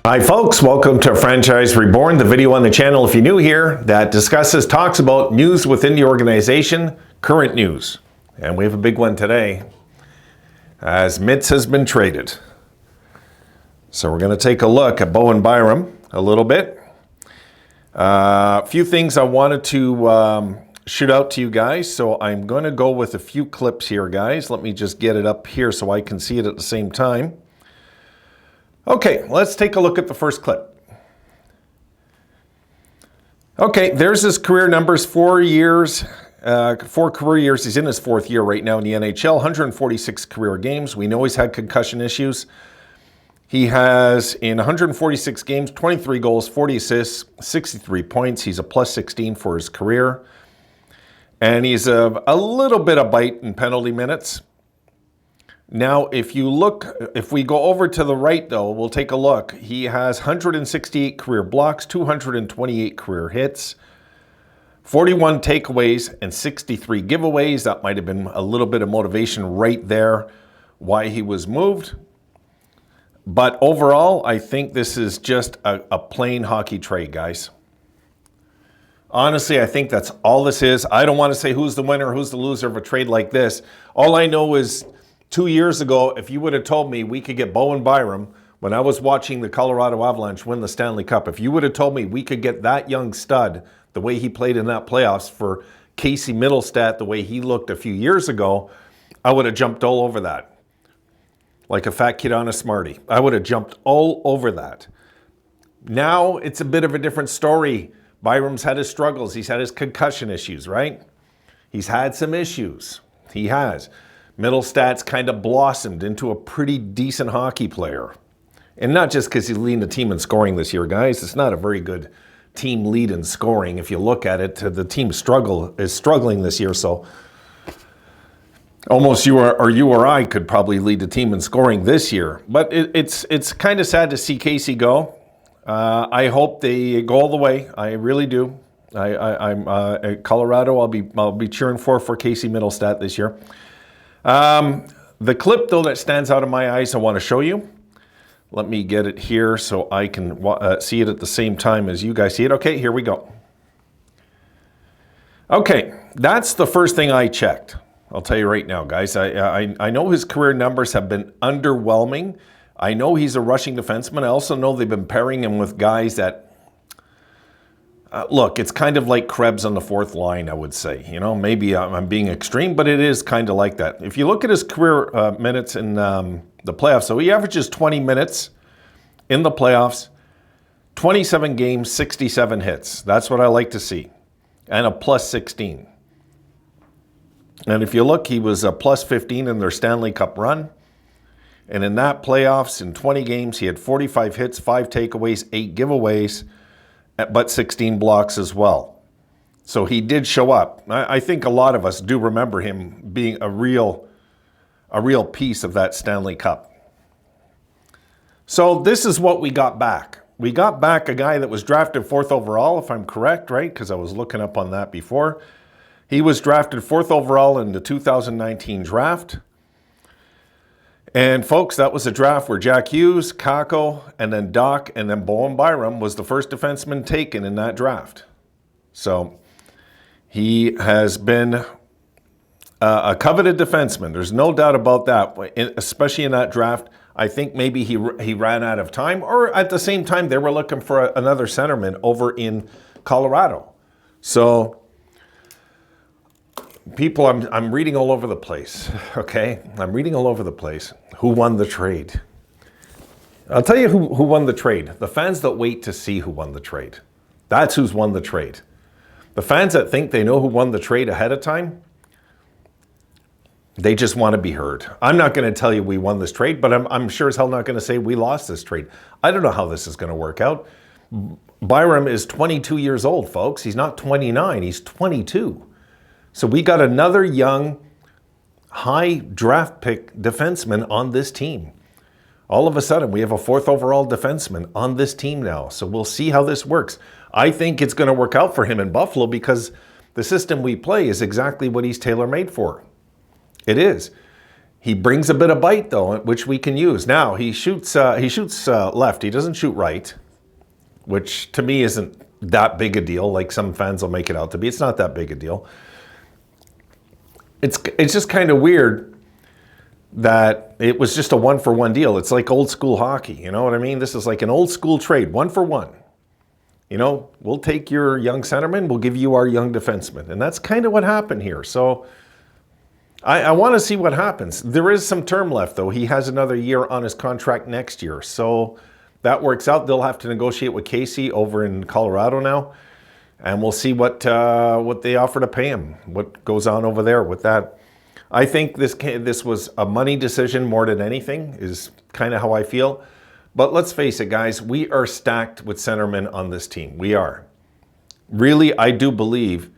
Hi folks, welcome to Franchise Reborn, the video on the channel if you're new here that talks about news within the organization, current news. And we have a big one today as Mitz has been traded. So we're going to take a look at Bowen Byram a little bit. A few things I wanted to shoot out to you guys, so I'm going to go with a few clips here, guys. Let me just get it up here so I can see it at the same time. Okay, let's take a look at the first clip. Okay, there's his career numbers, 4 years, 4 career years. He's in his 4th year right now in the NHL, 146 career games. We know he's had concussion issues. He has, in 146 games, 23 goals, 40 assists, 63 points. He's a plus 16 for his career. And he's a little bit of bite in penalty minutes. Now, if we go over to the right, though, we'll take a look. He has 168 career blocks, 228 career hits, 41 takeaways, and 63 giveaways. That might have been a little bit of motivation right there why he was moved. But overall, I think this is just a plain hockey trade, guys. Honestly, I think that's all this is. I don't want to say who's the winner, who's the loser of a trade like this. All I know is 2 years ago, if you would have told me we could get Bowen Byram when I was watching the Colorado Avalanche win the Stanley Cup, if you would have told me we could get that young stud, the way he played in that playoffs for Casey Mittelstadt, the way he looked a few years ago, I would have jumped all over that. Like a fat kid on a Smartie. I would have jumped all over that. Now, it's a bit of a different story. Byram's had his struggles. He's had his concussion issues, right? He's had some issues. He has. Mittelstadt's kind of blossomed into a pretty decent hockey player. And not just because he's leading the team in scoring this year, guys. It's not a very good team lead in scoring. If you look at it, the team is struggling this year. So almost you or I could probably lead the team in scoring this year. But it's kind of sad to see Casey go. I hope they go all the way. I really do. I'm at Colorado. I'll be cheering for Casey Mittelstadt this year. The clip, though, that stands out in my eyes, I want to show you. Let me get it here so I can see it at the same time as you guys see it. Okay, here we go. Okay, that's the first thing I checked. I'll tell you right now, guys. I know his career numbers have been underwhelming. I know he's a rushing defenseman. I also know they've been pairing him with guys that look, it's kind of like Krebs on the 4th line, I would say. You know, maybe I'm being extreme, but it is kind of like that. If you look at his career minutes in the playoffs, so he averages 20 minutes in the playoffs, 27 games, 67 hits. That's what I like to see. And a plus 16. And if you look, he was a plus 15 in their Stanley Cup run. And in that playoffs, in 20 games, he had 45 hits, 5 takeaways, 8 giveaways, but 16 blocks as well. So he did show up. I think a lot of us do remember him being a real piece of that Stanley Cup. So this is what we got back. We got back a guy that was drafted 4th overall, if I'm correct, right? Because I was looking up on that before. He was drafted 4th overall in the 2019 draft. And folks, that was a draft where Jack Hughes, Kako, and then Doc, and then Bowen Byram was the first defenseman taken in that draft. So he has been a coveted defenseman. There's no doubt about that, especially in that draft. I think maybe he ran out of time, or at the same time, they were looking for another centerman over in Colorado. So people, I'm reading all over the place, okay? I'm reading all over the place. Who won the trade? I'll tell you who won the trade. The fans that wait to see who won the trade. That's who's won the trade. The fans that think they know who won the trade ahead of time, they just want to be heard. I'm not going to tell you we won this trade, but I'm sure as hell not going to say we lost this trade. I don't know how this is going to work out. Byram is 22 years old, folks. He's not 29. He's 22. So we got another young, high draft pick defenseman on this team. All of a sudden, we have a 4th overall defenseman on this team now. So we'll see how this works. I think it's going to work out for him in Buffalo because the system we play is exactly what he's tailor-made for. It is. He brings a bit of bite, though, which we can use. Now, he shoots left. He doesn't shoot right, which to me isn't that big a deal, like some fans will make it out to be. It's not that big a deal. It's just kind of weird that it was just a one-for-one deal. It's like old school hockey, you know what I mean? This is like an old school trade, 1-for-1. You know, we'll take your young centerman, we'll give you our young defenseman. And that's kind of what happened here. So I want to see what happens. There is some term left, though. He has another year on his contract next year. So that works out. They'll have to negotiate with Casey over in Colorado now. And we'll see what they offer to pay him, what goes on over there with that. I think this was a money decision more than anything, is kind of how I feel. But let's face it, guys, we are stacked with centermen on this team. We are. Really, I do believe,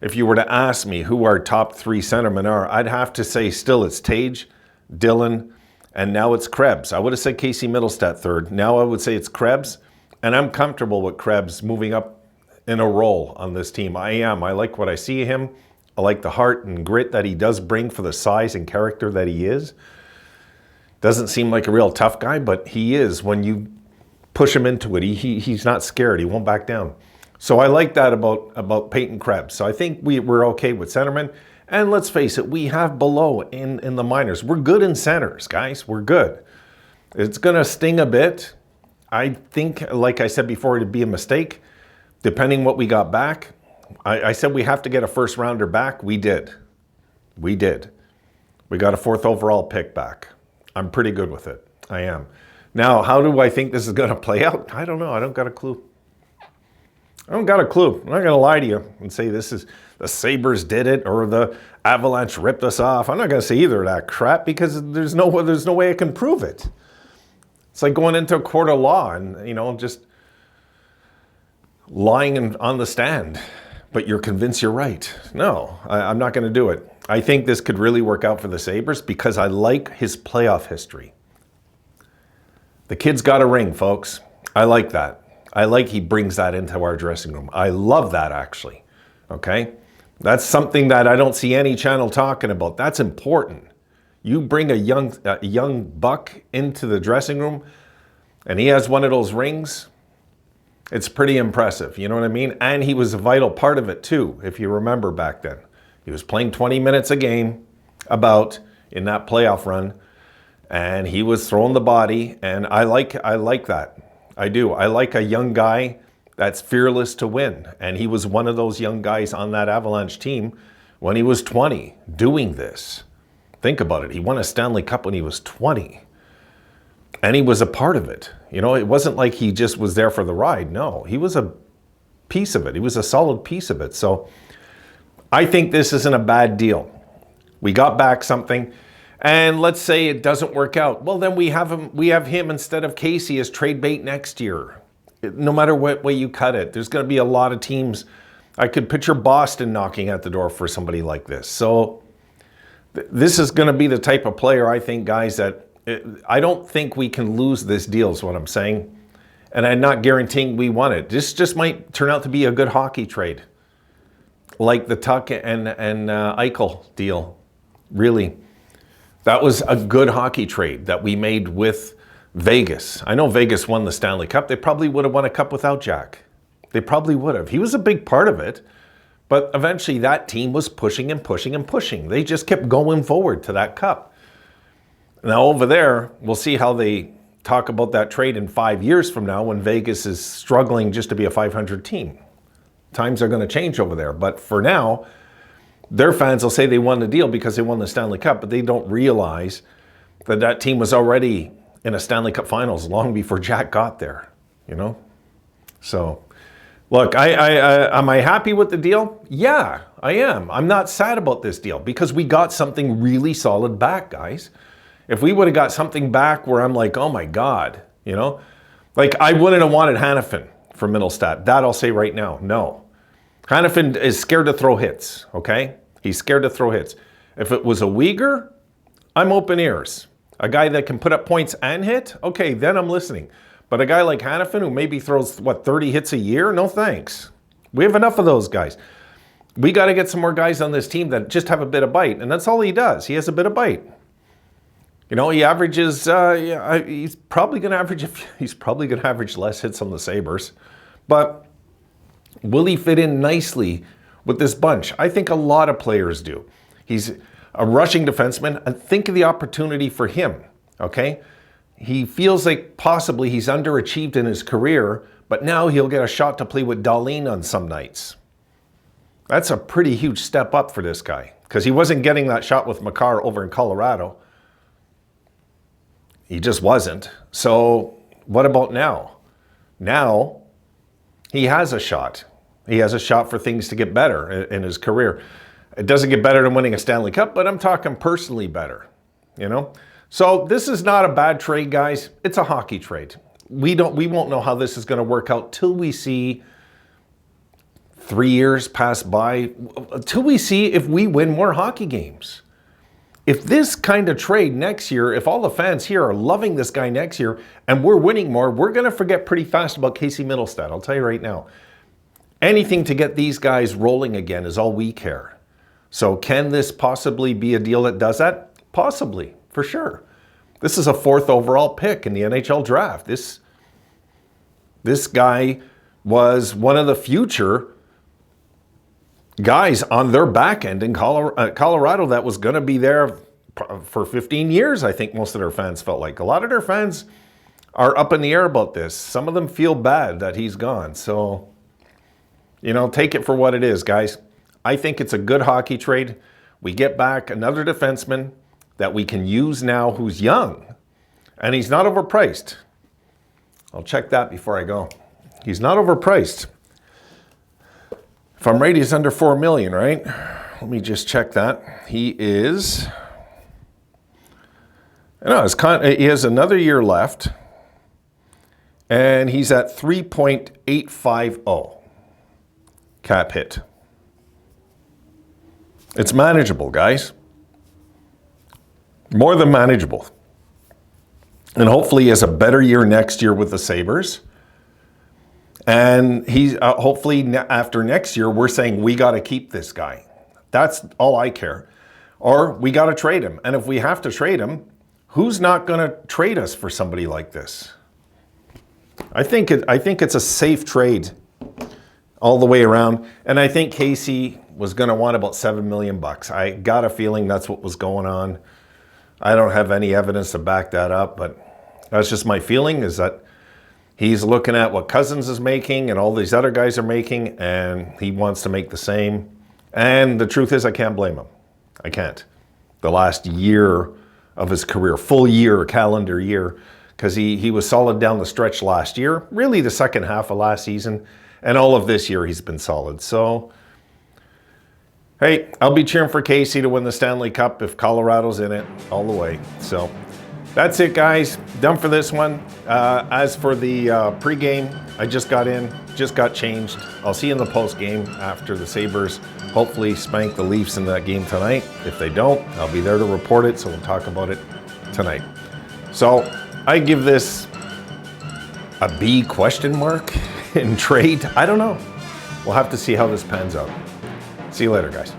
if you were to ask me who our top 3 centermen are, I'd have to say still it's Tage, Dylan, and now it's Krebs. I would have said Casey Mittelstadt third. Now I would say it's Krebs, and I'm comfortable with Krebs moving up in a role on this team. I am. I like what I see of him. I like the heart and grit that he does bring for the size and character that he is. Doesn't seem like a real tough guy, but he is. When you push him into it, he's not scared. He won't back down. So I like that about Peyton Krebs. So I think we're okay with centermen. And let's face it, we have below in the minors. We're good in centers, guys. We're good. It's going to sting a bit. I think, like I said before, it'd be a mistake. Depending what we got back, I said we have to get a first rounder back. We did. We did. We got a 4th overall pick back. I'm pretty good with it. I am. Now, how do I think this is going to play out? I don't know. I don't got a clue. I don't got a clue. I'm not going to lie to you and say this is the Sabres did it or the Avalanche ripped us off. I'm not going to say either of that crap because there's no way I can prove it. It's like going into a court of law and, you know, just lying on the stand, but you're convinced you're right. No, I'm not going to do it. I think this could really work out for the Sabres because I like his playoff history. The kid's got a ring, folks. I like that. I like he brings that into our dressing room. I love that, actually. Okay? That's something that I don't see any channel talking about. That's important. You bring a young buck into the dressing room and he has one of those rings, it's pretty impressive, you know what I mean? And he was a vital part of it too, if you remember back then. He was playing 20 minutes a game in that playoff run, and he was throwing the body, and I like that. I do. I like a young guy that's fearless to win, and he was one of those young guys on that Avalanche team when he was 20 doing this. Think about it. He won a Stanley Cup when he was 20. And he was a part of it. You know, it wasn't like he just was there for the ride. No, he was a piece of it. He was a solid piece of it. So I think this isn't a bad deal. We got back something. And let's say it doesn't work out. Well, then we have him instead of Casey as trade bait next year. No matter what way you cut it, there's going to be a lot of teams. I could picture Boston knocking at the door for somebody like this. So this is going to be the type of player, I think, guys, that I don't think we can lose this deal is what I'm saying. And I'm not guaranteeing we won it. This just might turn out to be a good hockey trade. Like the Tuck and Eichel deal. Really. That was a good hockey trade that we made with Vegas. I know Vegas won the Stanley Cup. They probably would have won a cup without Jack. They probably would have. He was a big part of it. But eventually that team was pushing and pushing and pushing. They just kept going forward to that cup. Now over there, we'll see how they talk about that trade in 5 years from now when Vegas is struggling just to be a 500 team. Times are going to change over there. But for now, their fans will say they won the deal because they won the Stanley Cup, but they don't realize that that team was already in a Stanley Cup Finals long before Jack got there, you know? So, look, am I happy with the deal? Yeah, I am. I'm not sad about this deal because we got something really solid back, guys. If we would have got something back where I'm like, oh my God, you know? Like, I wouldn't have wanted Hannafin for Mittelstadt. That I'll say right now, no. Hannafin is scared to throw hits, okay? He's scared to throw hits. If it was a Uyghur, I'm open ears. A guy that can put up points and hit, okay, then I'm listening. But a guy like Hannafin who maybe throws, 30 hits a year? No thanks. We have enough of those guys. We got to get some more guys on this team that just have a bit of bite, and that's all he does. He has a bit of bite. You know, he averages. Yeah, he's probably going to average. He's probably going to average less hits on the Sabres, but will he fit in nicely with this bunch? I think a lot of players do. He's a rushing defenseman, and think of the opportunity for him. Okay, he feels like possibly he's underachieved in his career, but now he'll get a shot to play with Dahlin on some nights. That's a pretty huge step up for this guy because he wasn't getting that shot with Makar over in Colorado. He just wasn't. So what about now? Now he has a shot. He has a shot for things to get better in his career. It doesn't get better than winning a Stanley Cup, but I'm talking personally better, you know? So this is not a bad trade, guys. It's a hockey trade. We won't know how this is going to work out till we see 3 years pass by, till we see if we win more hockey games. If this kind of trade next year, if all the fans here are loving this guy next year and we're winning more, we're going to forget pretty fast about Casey Mittelstadt. I'll tell you right now. Anything to get these guys rolling again is all we care. So can this possibly be a deal that does that? Possibly, for sure. This is a 4th overall pick in the NHL draft. This guy was one of the future guys on their back end in Colorado that was going to be there for 15 years, I think most of their fans felt like. A lot of their fans are up in the air about this. Some of them feel bad that he's gone. So, you know, take it for what it is, guys. I think it's a good hockey trade. We get back another defenseman that we can use now who's young, and he's not overpriced. I'll check that before I go. He's not overpriced. If I'm right, he's under $4 million, right? Let me just check that. He is. No, he has another year left, and he's at 3.850 cap hit. It's manageable, guys. More than manageable. And hopefully he has a better year next year with the Sabres. And he's hopefully after next year, we're saying we got to keep this guy. That's all I care. Or we got to trade him. And if we have to trade him, who's not going to trade us for somebody like this? I think it's a safe trade all the way around. And I think Casey was going to want about $7 million. I got a feeling that's what was going on. I don't have any evidence to back that up, but that's just my feeling, is that he's looking at what Cousins is making and all these other guys are making, and he wants to make the same. And the truth is, I can't blame him. I can't. The last year of his career, full year, calendar year, because he was solid down the stretch last year, really the second half of last season, and all of this year he's been solid. So, hey, I'll be cheering for Casey to win the Stanley Cup if Colorado's in it all the way. So that's it, guys. Done for this one. As for the pregame, I just got in, just got changed. I'll see you in the postgame after the Sabres hopefully spank the Leafs in that game tonight. If they don't, I'll be there to report it, so we'll talk about it tonight. So I give this a B question mark in trade. I don't know. We'll have to see how this pans out. See you later, guys.